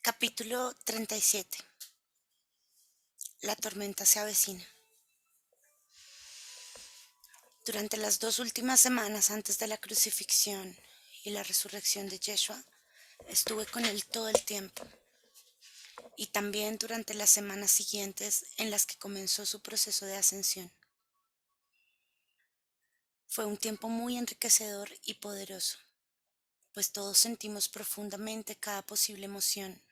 Capítulo 37. La tormenta se avecina. Durante las 2 últimas semanas antes de la crucifixión y la resurrección de Yeshua, estuve con él todo el tiempo, y también durante las semanas siguientes en las que comenzó su proceso de ascensión. Fue un tiempo muy enriquecedor y poderoso, pues todos sentimos profundamente cada posible emoción.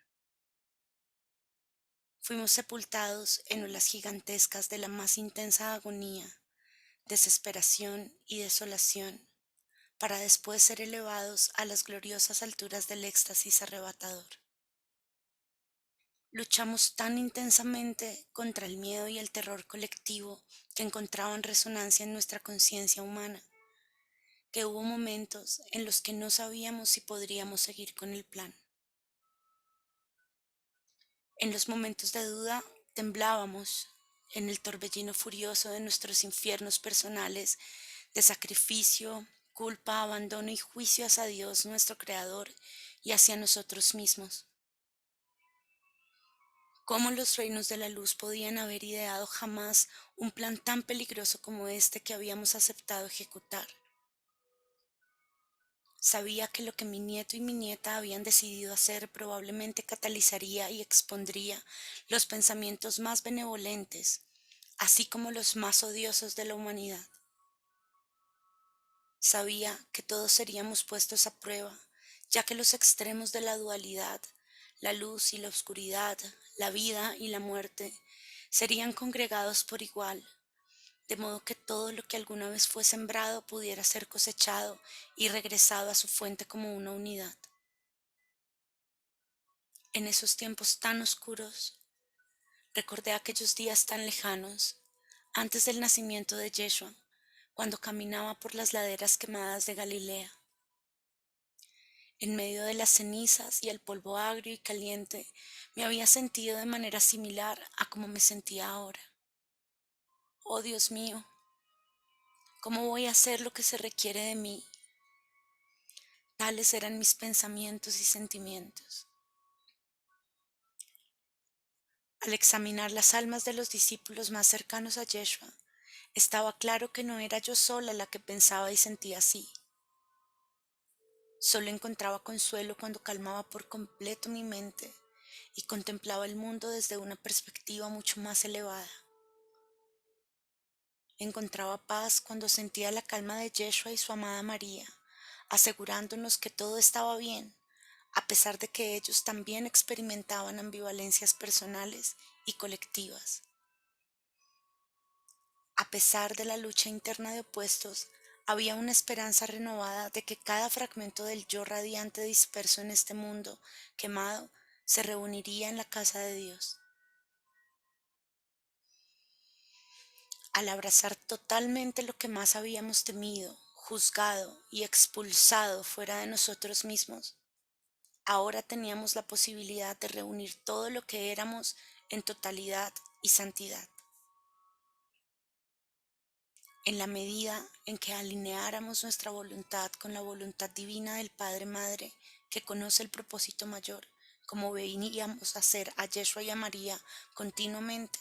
Fuimos sepultados en olas gigantescas de la más intensa agonía, desesperación y desolación, para después ser elevados a las gloriosas alturas del éxtasis arrebatador. Luchamos tan intensamente contra el miedo y el terror colectivo que encontraban resonancia en nuestra conciencia humana, que hubo momentos en los que no sabíamos si podríamos seguir con el plan. En los momentos de duda temblábamos en el torbellino furioso de nuestros infiernos personales de sacrificio, culpa, abandono y juicio hacia Dios nuestro Creador y hacia nosotros mismos. ¿Cómo los reinos de la luz podían haber ideado jamás un plan tan peligroso como este que habíamos aceptado ejecutar? Sabía que lo que mi nieto y mi nieta habían decidido hacer probablemente catalizaría y expondría los pensamientos más benevolentes, así como los más odiosos de la humanidad. Sabía que todos seríamos puestos a prueba, ya que los extremos de la dualidad, la luz y la oscuridad, la vida y la muerte, serían congregados por igual, de modo que todo lo que alguna vez fue sembrado pudiera ser cosechado y regresado a su fuente como una unidad. En esos tiempos tan oscuros, recordé aquellos días tan lejanos, antes del nacimiento de Yeshua, cuando caminaba por las laderas quemadas de Galilea. En medio de las cenizas y el polvo agrio y caliente, me había sentido de manera similar a como me sentía ahora. Oh Dios mío, ¿cómo voy a hacer lo que se requiere de mí? Tales eran mis pensamientos y sentimientos. Al examinar las almas de los discípulos más cercanos a Yeshua, estaba claro que no era yo sola la que pensaba y sentía así. Solo encontraba consuelo cuando calmaba por completo mi mente y contemplaba el mundo desde una perspectiva mucho más elevada. Encontraba paz cuando sentía la calma de Yeshua y su amada María, asegurándonos que todo estaba bien, a pesar de que ellos también experimentaban ambivalencias personales y colectivas. A pesar de la lucha interna de opuestos, había una esperanza renovada de que cada fragmento del yo radiante disperso en este mundo quemado se reuniría en la casa de Dios. Al abrazar totalmente lo que más habíamos temido, juzgado y expulsado fuera de nosotros mismos, ahora teníamos la posibilidad de reunir todo lo que éramos en totalidad y santidad. En la medida en que alineáramos nuestra voluntad con la voluntad divina del Padre Madre, que conoce el propósito mayor, como veníamos a hacer a Yeshua y a María continuamente,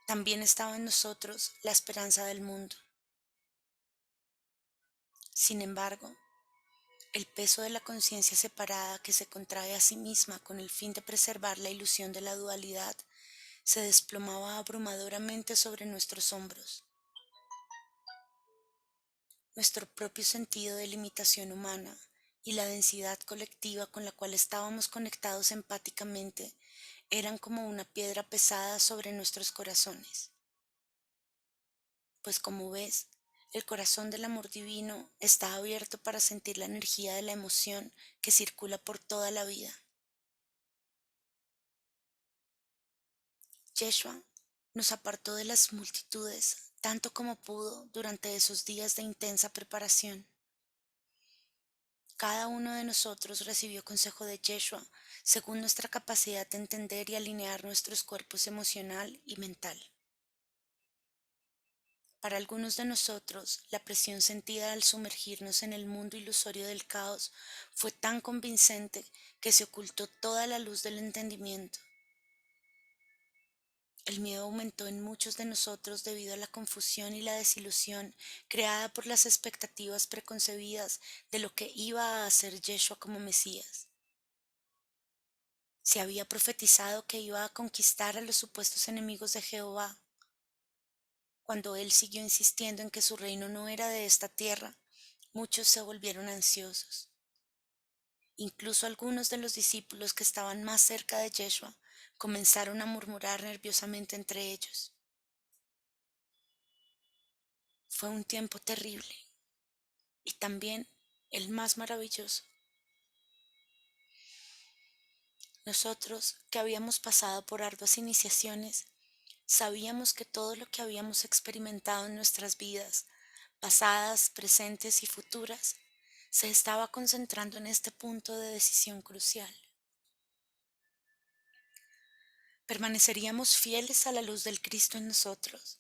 también estaba en nosotros la esperanza del mundo. Sin embargo, el peso de la conciencia separada que se contrae a sí misma con el fin de preservar la ilusión de la dualidad se desplomaba abrumadoramente sobre nuestros hombros. Nuestro propio sentido de limitación humana y la densidad colectiva con la cual estábamos conectados empáticamente eran como una piedra pesada sobre nuestros corazones. Pues como ves, el corazón del amor divino está abierto para sentir la energía de la emoción que circula por toda la vida. Yeshua nos apartó de las multitudes tanto como pudo durante esos días de intensa preparación. Cada uno de nosotros recibió consejo de Yeshua según nuestra capacidad de entender y alinear nuestros cuerpos emocional y mental. Para algunos de nosotros, la presión sentida al sumergirnos en el mundo ilusorio del caos fue tan convincente que se ocultó toda la luz del entendimiento. El miedo aumentó en muchos de nosotros debido a la confusión y la desilusión creada por las expectativas preconcebidas de lo que iba a hacer Yeshua como Mesías. Se había profetizado que iba a conquistar a los supuestos enemigos de Jehová. Cuando él siguió insistiendo en que su reino no era de esta tierra, muchos se volvieron ansiosos. Incluso algunos de los discípulos que estaban más cerca de Yeshua comenzaron a murmurar nerviosamente entre ellos. Fue un tiempo terrible y también el más maravilloso. Nosotros, que habíamos pasado por arduas iniciaciones, sabíamos que todo lo que habíamos experimentado en nuestras vidas, pasadas, presentes y futuras, se estaba concentrando en este punto de decisión crucial. Permaneceríamos fieles a la luz del Cristo en nosotros.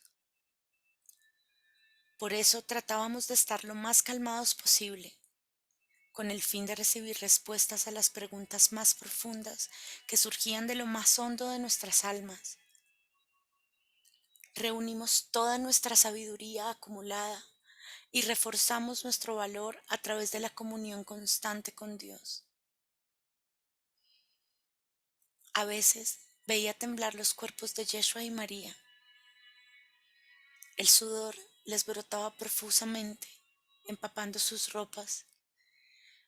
Por eso tratábamos de estar lo más calmados posible, con el fin de recibir respuestas a las preguntas más profundas que surgían de lo más hondo de nuestras almas. Reunimos toda nuestra sabiduría acumulada y reforzamos nuestro valor a través de la comunión constante con Dios. A veces veía temblar los cuerpos de Yeshua y María. El sudor les brotaba profusamente, empapando sus ropas,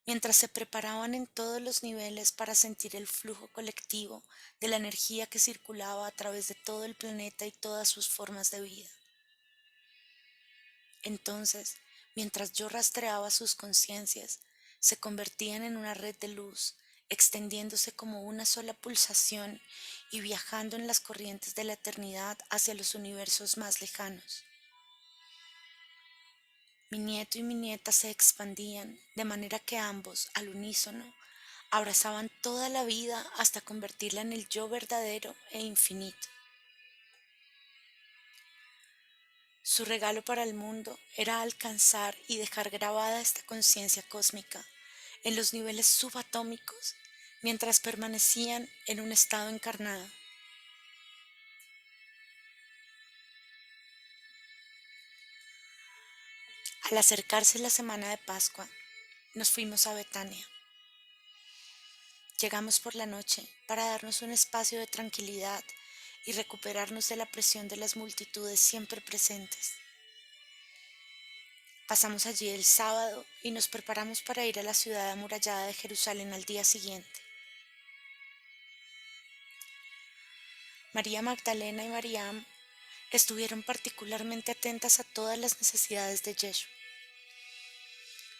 mientras se preparaban en todos los niveles para sentir el flujo colectivo de la energía que circulaba a través de todo el planeta y todas sus formas de vida. Entonces, mientras yo rastreaba sus conciencias, se convertían en una red de luz, extendiéndose como una sola pulsación y viajando en las corrientes de la eternidad hacia los universos más lejanos. Mi nieto y mi nieta se expandían, de manera que ambos, al unísono, abrazaban toda la vida hasta convertirla en el yo verdadero e infinito. Su regalo para el mundo era alcanzar y dejar grabada esta conciencia cósmica en los niveles subatómicos mientras permanecían en un estado encarnado. Al acercarse la semana de Pascua, nos fuimos a Betania. Llegamos por la noche para darnos un espacio de tranquilidad y recuperarnos de la presión de las multitudes siempre presentes. Pasamos allí el sábado y nos preparamos para ir a la ciudad amurallada de Jerusalén al día siguiente. María Magdalena y Mariam estuvieron particularmente atentas a todas las necesidades de Yeshua.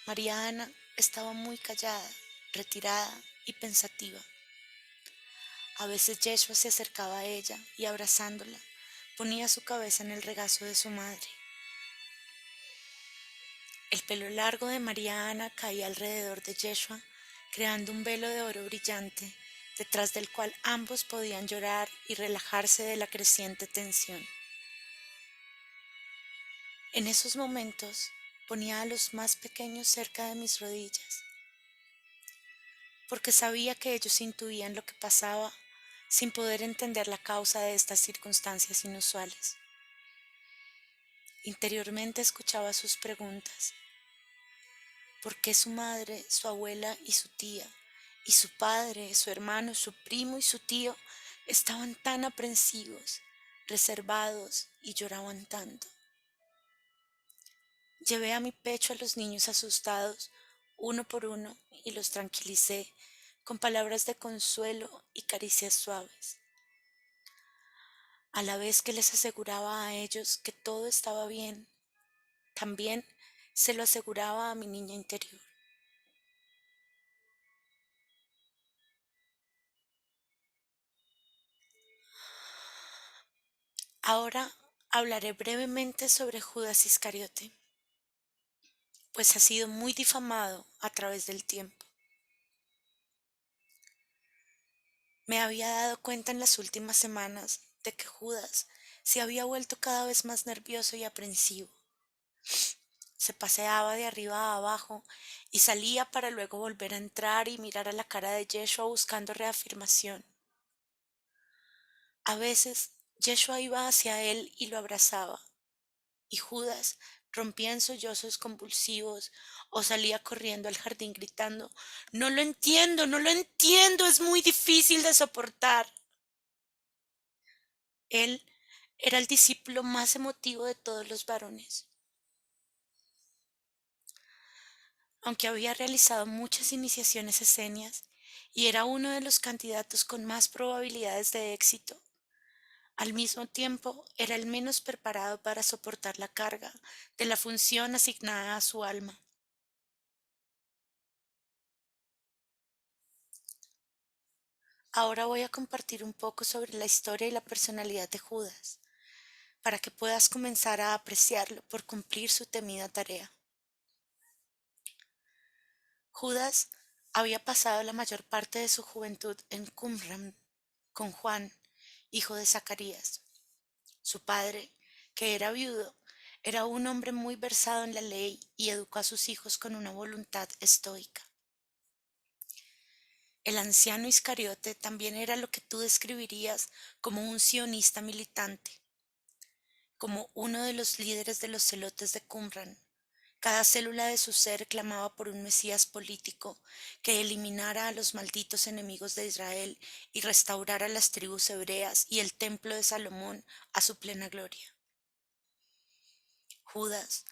María Ana estaba muy callada, retirada y pensativa. A veces Yeshua se acercaba a ella y abrazándola, ponía su cabeza en el regazo de su madre. El pelo largo de María Ana caía alrededor de Yeshua, creando un velo de oro brillante, detrás del cual ambos podían llorar y relajarse de la creciente tensión. En esos momentos ponía a los más pequeños cerca de mis rodillas, porque sabía que ellos intuían lo que pasaba sin poder entender la causa de estas circunstancias inusuales. Interiormente escuchaba sus preguntas. ¿Por qué su madre, su abuela y su tía, y su padre, su hermano, su primo y su tío estaban tan aprensivos, reservados y lloraban tanto? Llevé a mi pecho a los niños asustados, uno por uno, y los tranquilicé con palabras de consuelo y caricias suaves, a la vez que les aseguraba a ellos que todo estaba bien. También se lo aseguraba a mi niña interior. Ahora hablaré brevemente sobre Judas Iscariote, pues ha sido muy difamado a través del tiempo. Me había dado cuenta en las últimas semanas de que Judas se había vuelto cada vez más nervioso y aprensivo. Se paseaba de arriba a abajo y salía para luego volver a entrar y mirar a la cara de Yeshua buscando reafirmación. A veces Yeshua iba hacia él y lo abrazaba, y Judas rompía en sollozos convulsivos o salía corriendo al jardín gritando: No lo entiendo, no lo entiendo, es muy difícil de soportar. Él era el discípulo más emotivo de todos los varones. Aunque había realizado muchas iniciaciones esenias y era uno de los candidatos con más probabilidades de éxito, al mismo tiempo era el menos preparado para soportar la carga de la función asignada a su alma. Ahora voy a compartir un poco sobre la historia y la personalidad de Judas, para que puedas comenzar a apreciarlo por cumplir su temida tarea. Judas había pasado la mayor parte de su juventud en Qumran con Juan, hijo de Zacarías. Su padre, que era viudo, era un hombre muy versado en la ley y educó a sus hijos con una voluntad estoica. El anciano Iscariote también era lo que tú describirías como un sionista militante, como uno de los líderes de los celotes de Qumran. Cada célula de su ser clamaba por un Mesías político que eliminara a los malditos enemigos de Israel y restaurara las tribus hebreas y el templo de Salomón a su plena gloria. Judas,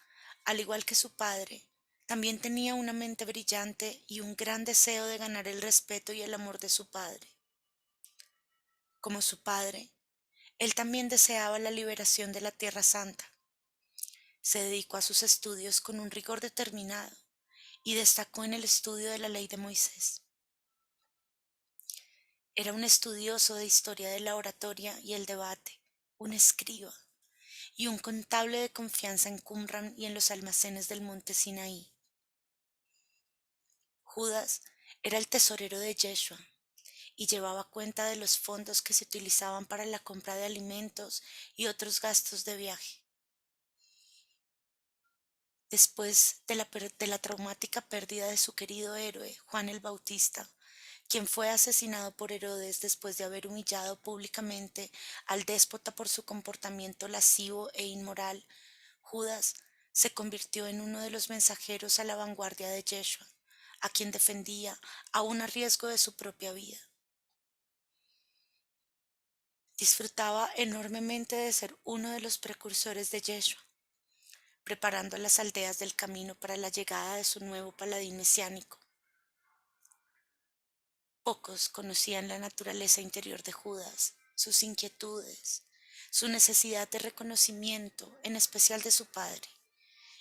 al igual que su padre, también tenía una mente brillante y un gran deseo de ganar el respeto y el amor de su padre. Como su padre, él también deseaba la liberación de la Tierra Santa. Se dedicó a sus estudios con un rigor determinado y destacó en el estudio de la ley de Moisés. Era un estudioso de historia de la oratoria y el debate, un escriba y un contable de confianza en Qumran y en los almacenes del monte Sinaí. Judas era el tesorero de Yeshua y llevaba cuenta de los fondos que se utilizaban para la compra de alimentos y otros gastos de viaje. Después de la traumática pérdida de su querido héroe, Juan el Bautista, quien fue asesinado por Herodes después de haber humillado públicamente al déspota por su comportamiento lascivo e inmoral, Judas se convirtió en uno de los mensajeros a la vanguardia de Yeshua, a quien defendía aun a riesgo de su propia vida. Disfrutaba enormemente de ser uno de los precursores de Yeshua, preparando a las aldeas del camino para la llegada de su nuevo paladín mesiánico. Pocos conocían la naturaleza interior de Judas, sus inquietudes, su necesidad de reconocimiento, en especial de su padre,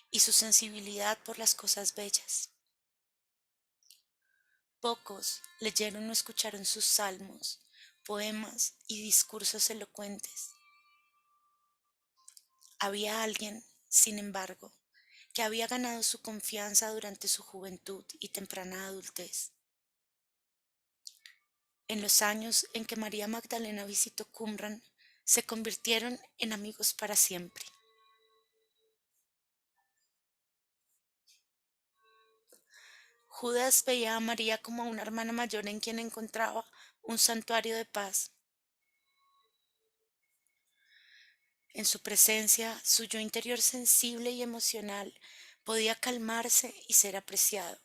y su sensibilidad por las cosas bellas. Pocos leyeron o escucharon sus salmos, poemas y discursos elocuentes. Había alguien, sin embargo, que había ganado su confianza durante su juventud y temprana adultez. En los años en que María Magdalena visitó Qumran, se convirtieron en amigos para siempre. Judas veía a María como a una hermana mayor en quien encontraba un santuario de paz. En su presencia, su yo interior sensible y emocional podía calmarse y ser apreciado.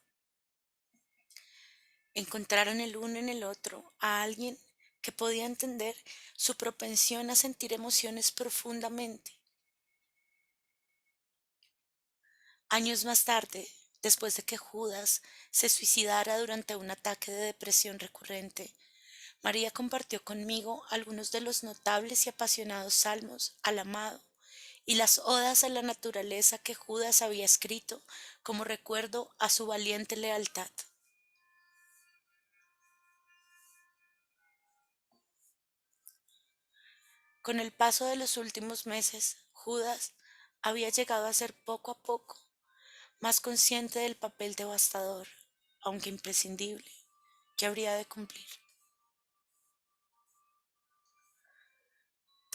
Encontraron el uno en el otro a alguien que podía entender su propensión a sentir emociones profundamente. Años más tarde, después de que Judas se suicidara durante un ataque de depresión recurrente, María compartió conmigo algunos de los notables y apasionados salmos al amado y las odas a la naturaleza que Judas había escrito como recuerdo a su valiente lealtad. Con el paso de los últimos meses, Judas había llegado a ser poco a poco más consciente del papel devastador, aunque imprescindible, que habría de cumplir.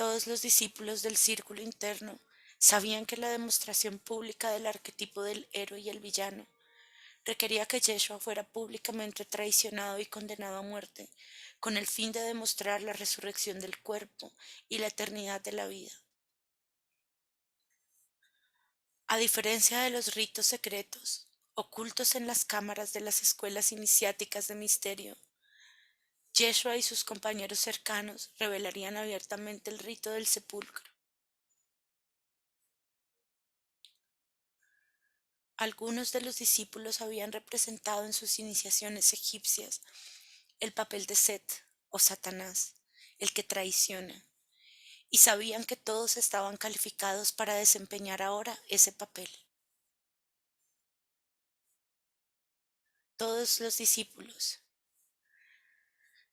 Todos los discípulos del círculo interno sabían que la demostración pública del arquetipo del héroe y el villano requería que Yeshua fuera públicamente traicionado y condenado a muerte, con el fin de demostrar la resurrección del cuerpo y la eternidad de la vida. A diferencia de los ritos secretos, ocultos en las cámaras de las escuelas iniciáticas de misterio, Yeshua y sus compañeros cercanos revelarían abiertamente el rito del sepulcro. Algunos de los discípulos habían representado en sus iniciaciones egipcias el papel de Set o Satanás, el que traiciona, y sabían que todos estaban calificados para desempeñar ahora ese papel. Todos los discípulos,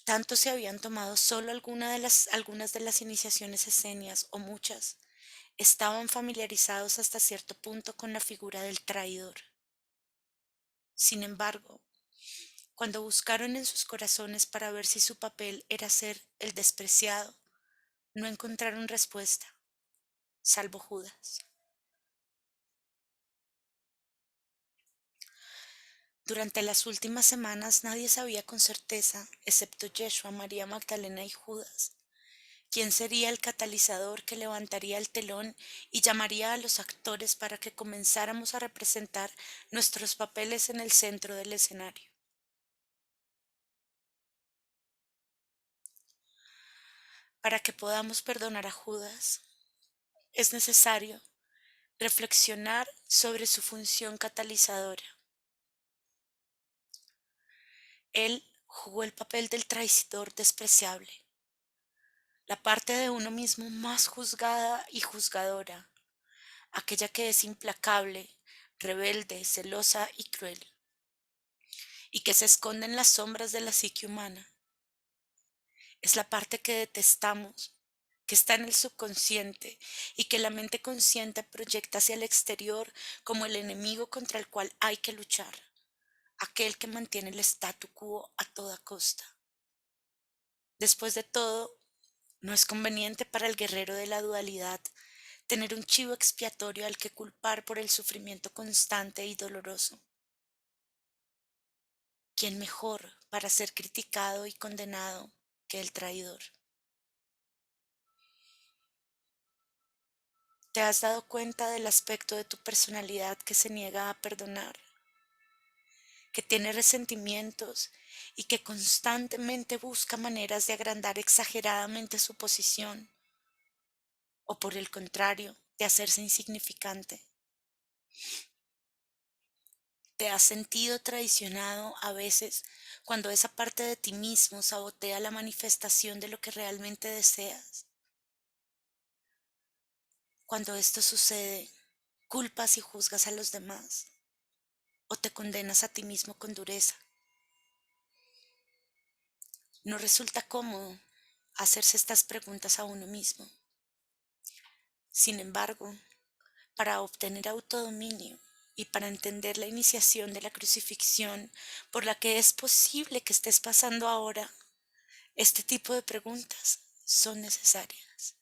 tanto se habían tomado solo algunas de las iniciaciones esenias o muchas, estaban familiarizados hasta cierto punto con la figura del traidor. Sin embargo, cuando buscaron en sus corazones para ver si su papel era ser el despreciado, no encontraron respuesta, salvo Judas. Durante las últimas semanas nadie sabía con certeza, excepto Yeshua, María Magdalena y Judas, quién sería el catalizador que levantaría el telón y llamaría a los actores para que comenzáramos a representar nuestros papeles en el centro del escenario. Para que podamos perdonar a Judas, es necesario reflexionar sobre su función catalizadora. Él jugó el papel del traidor despreciable, la parte de uno mismo más juzgada y juzgadora, aquella que es implacable, rebelde, celosa y cruel, y que se esconde en las sombras de la psique humana. Es la parte que detestamos, que está en el subconsciente y que la mente consciente proyecta hacia el exterior como el enemigo contra el cual hay que luchar, aquel que mantiene el statu quo a toda costa. Después de todo, no es conveniente para el guerrero de la dualidad tener un chivo expiatorio al que culpar por el sufrimiento constante y doloroso. ¿Quién mejor para ser criticado y condenado que el traidor? ¿Te has dado cuenta del aspecto de tu personalidad que se niega a perdonar, que tiene resentimientos y que constantemente busca maneras de agrandar exageradamente su posición, o por el contrario, de hacerse insignificante? ¿Te has sentido traicionado a veces cuando esa parte de ti mismo sabotea la manifestación de lo que realmente deseas? Cuando esto sucede, culpas y juzgas a los demás o te condenas a ti mismo con dureza. No resulta cómodo hacerse estas preguntas a uno mismo. Sin embargo, para obtener autodominio y para entender la iniciación de la crucifixión por la que es posible que estés pasando ahora, este tipo de preguntas son necesarias.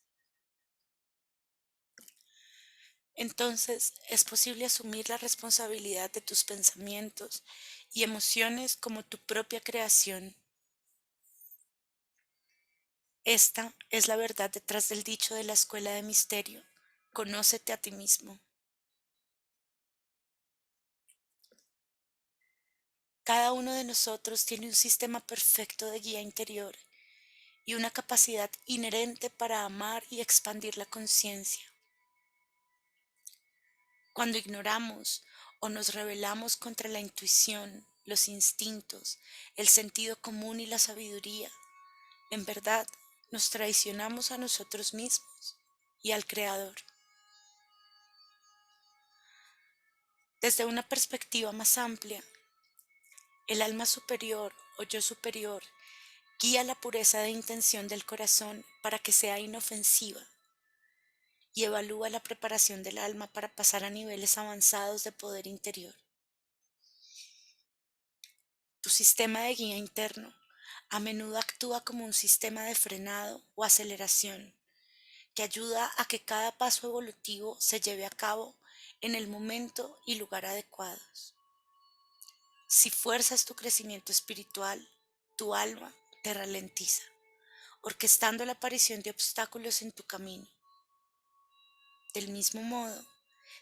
Entonces es posible asumir la responsabilidad de tus pensamientos y emociones como tu propia creación. Esta es la verdad detrás del dicho de la escuela de misterio: conócete a ti mismo. Cada uno de nosotros tiene un sistema perfecto de guía interior y una capacidad inherente para amar y expandir la conciencia. Cuando ignoramos o nos rebelamos contra la intuición, los instintos, el sentido común y la sabiduría, en verdad nos traicionamos a nosotros mismos y al Creador. Desde una perspectiva más amplia, el alma superior o yo superior guía la pureza de intención del corazón para que sea inofensiva y evalúa la preparación del alma para pasar a niveles avanzados de poder interior. Tu sistema de guía interno a menudo actúa como un sistema de frenado o aceleración que ayuda a que cada paso evolutivo se lleve a cabo en el momento y lugar adecuados. Si fuerzas tu crecimiento espiritual, tu alma te ralentiza, orquestando la aparición de obstáculos en tu camino. Del mismo modo,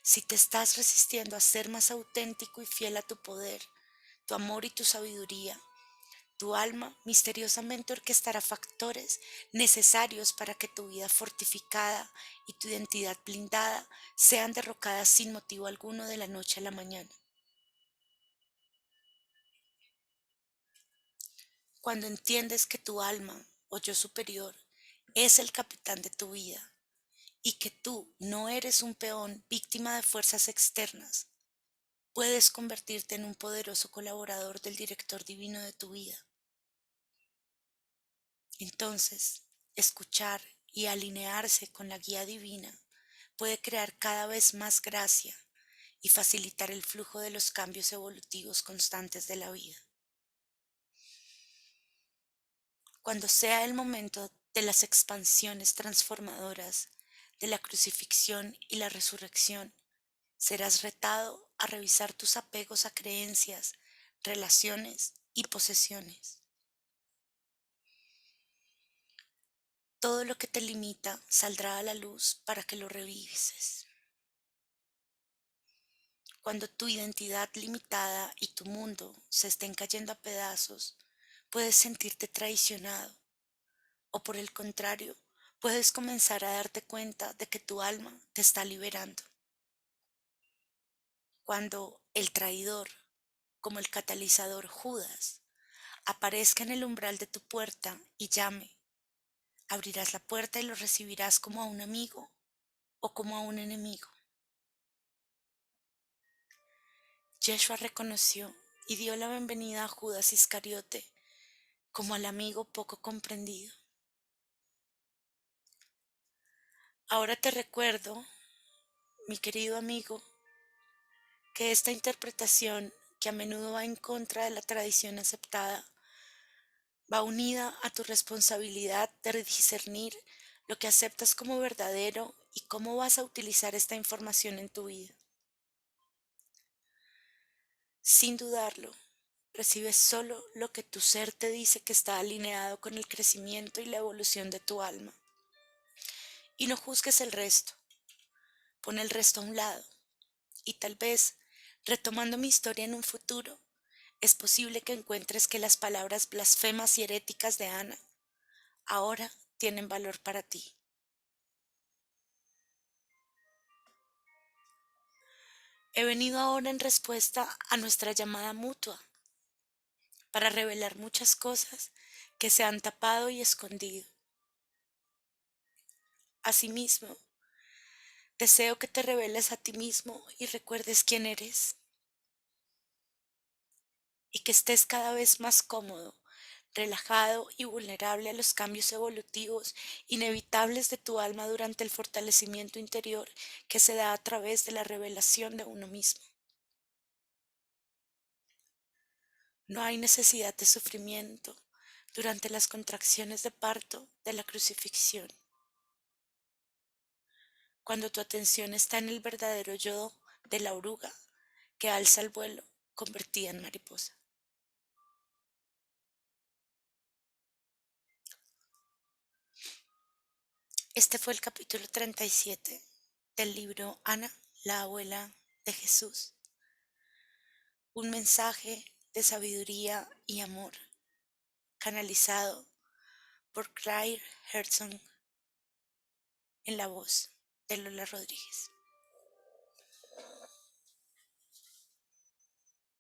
si te estás resistiendo a ser más auténtico y fiel a tu poder, tu amor y tu sabiduría, tu alma misteriosamente orquestará factores necesarios para que tu vida fortificada y tu identidad blindada sean derrocadas sin motivo alguno de la noche a la mañana. Cuando entiendes que tu alma o yo superior es el capitán de tu vida y que tú no eres un peón víctima de fuerzas externas, puedes convertirte en un poderoso colaborador del director divino de tu vida. Entonces, escuchar y alinearse con la guía divina puede crear cada vez más gracia y facilitar el flujo de los cambios evolutivos constantes de la vida. Cuando sea el momento de las expansiones transformadoras, de la crucifixión y la resurrección, serás retado a revisar tus apegos a creencias, relaciones y posesiones. Todo lo que te limita saldrá a la luz para que lo revises. Cuando tu identidad limitada y tu mundo se estén cayendo a pedazos, puedes sentirte traicionado o por el contrario, puedes comenzar a darte cuenta de que tu alma te está liberando. Cuando el traidor, como el catalizador Judas, aparezca en el umbral de tu puerta y llame, abrirás la puerta y lo recibirás como a un amigo o como a un enemigo. Yeshua reconoció y dio la bienvenida a Judas Iscariote como al amigo poco comprendido. Ahora te recuerdo, mi querido amigo, que esta interpretación, que a menudo va en contra de la tradición aceptada, va unida a tu responsabilidad de discernir lo que aceptas como verdadero y cómo vas a utilizar esta información en tu vida. Sin dudarlo, recibes solo lo que tu ser te dice que está alineado con el crecimiento y la evolución de tu alma. Y no juzgues el resto, pon el resto a un lado y tal vez, retomando mi historia en un futuro, es posible que encuentres que las palabras blasfemas y heréticas de Ana ahora tienen valor para ti. He venido ahora en respuesta a nuestra llamada mutua para revelar muchas cosas que se han tapado y escondido. Asimismo, deseo que te reveles a ti mismo y recuerdes quién eres y que estés cada vez más cómodo, relajado y vulnerable a los cambios evolutivos inevitables de tu alma durante el fortalecimiento interior que se da a través de la revelación de uno mismo. No hay necesidad de sufrimiento durante las contracciones de parto de la crucifixión. Cuando tu atención está en el verdadero yo de la oruga que alza el vuelo convertida en mariposa. Este fue el capítulo 37 del libro Ana, la abuela de Jesús. Un mensaje de sabiduría y amor, canalizado por Claire Herzog en la voz de Lola Rodríguez.